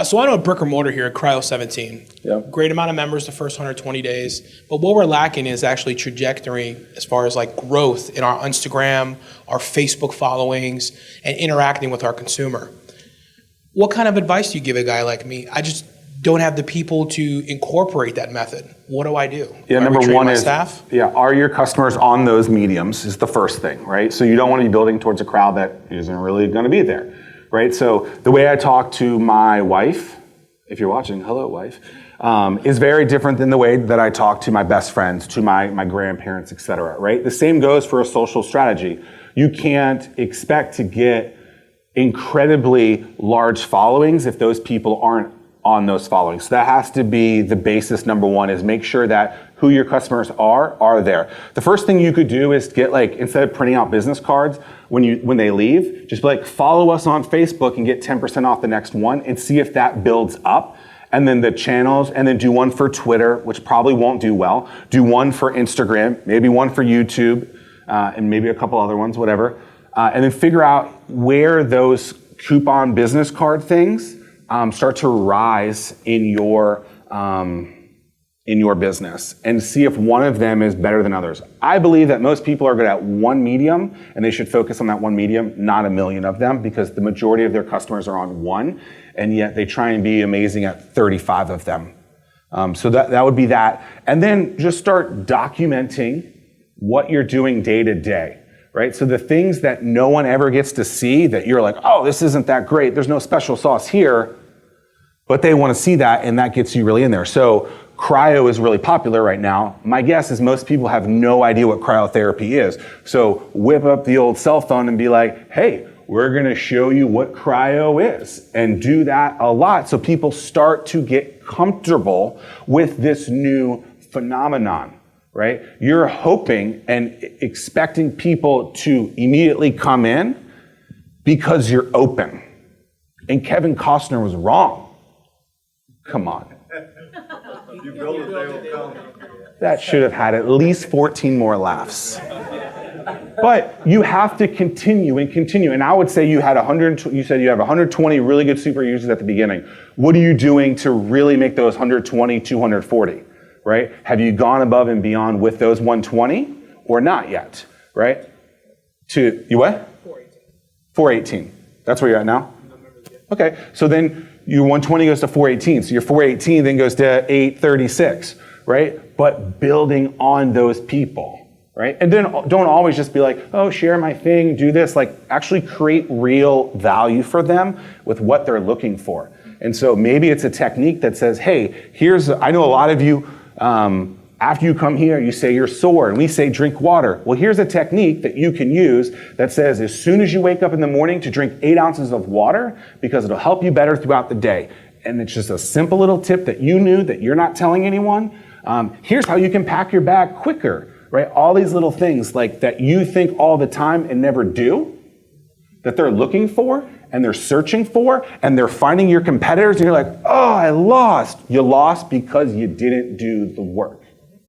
So I know a brick or mortar here at Cryo 17. Yep. Great amount of members the first 120 days. But what we're lacking is actually trajectory as far as like growth in our Instagram, our Facebook followings, and interacting with our consumer. What kind of advice do you give a guy like me? I just don't have the people to incorporate that method. What do I do? Yeah, Do I number retrain one my is, staff? are your customers on those mediums is the first thing, right? So you don't want to be building towards a crowd that isn't really going to be there, right? So the way I talk to my wife, if you're watching, hello wife, is very different than the way that I talk to my best friends, to my grandparents, et cetera, right? The same goes for a social strategy. You can't expect to get incredibly large followings if those people aren't on those followings. So that has to be the basis. Number one is make sure that who your customers are there. The first thing you could do is get instead of printing out business cards when they leave, just be like, follow us on Facebook and get 10% off the next one and see if that builds up. And then the channels, and then do one for Twitter, which probably won't do well. Do one for Instagram, maybe one for YouTube, and maybe a couple other ones, whatever. And then figure out where those coupon business card things start to rise in your business, and see if one of them is better than others. I believe that most people are good at one medium, and they should focus on that one medium, not a million of them, because the majority of their customers are on one, and yet they try and be amazing at 35 of them. So that would be that. And then just start documenting what you're doing day to day. Right? So the things that no one ever gets to see, that you're like, oh, this isn't that great, there's no special sauce here, but they want to see that, and that gets you really in there. So cryo is really popular right now. My guess is most people have no idea what cryotherapy is. So whip up the old cell phone and be like, hey, we're going to show you what cryo is, and do that a lot so people start to get comfortable with this new phenomenon. Right? You're hoping and expecting people to immediately come in because you're open. And Kevin Costner was wrong. Come on. You build it, they will come. That should have had at least 14 more laughs. But you have to continue and continue. And I would say you had you said you have 120 really good super users at the beginning. What are you doing to really make those 120, 240? Right? Have you gone above and beyond with those 120 or not yet? Right? You what? 418. That's where you're at now? Okay. So then your 120 goes to 418. So your 418 then goes to 836. Right? But building on those people. Right? And then don't always just be like, oh, share my thing, do this. Actually create real value for them with what they're looking for. And so maybe it's a technique that says, hey, I know a lot of you, after you come here, you say you're sore, and we say drink water. Well, here's a technique that you can use that says as soon as you wake up in the morning to drink 8 ounces of water, because it'll help you better throughout the day. And it's just a simple little tip that you knew that you're not telling anyone. Here's how you can pack your bag quicker, right? All these little things that you think all the time and never do, that they're looking for, and they're searching for, and they're finding your competitors, and you're like, oh, I lost. You lost because you didn't do the work.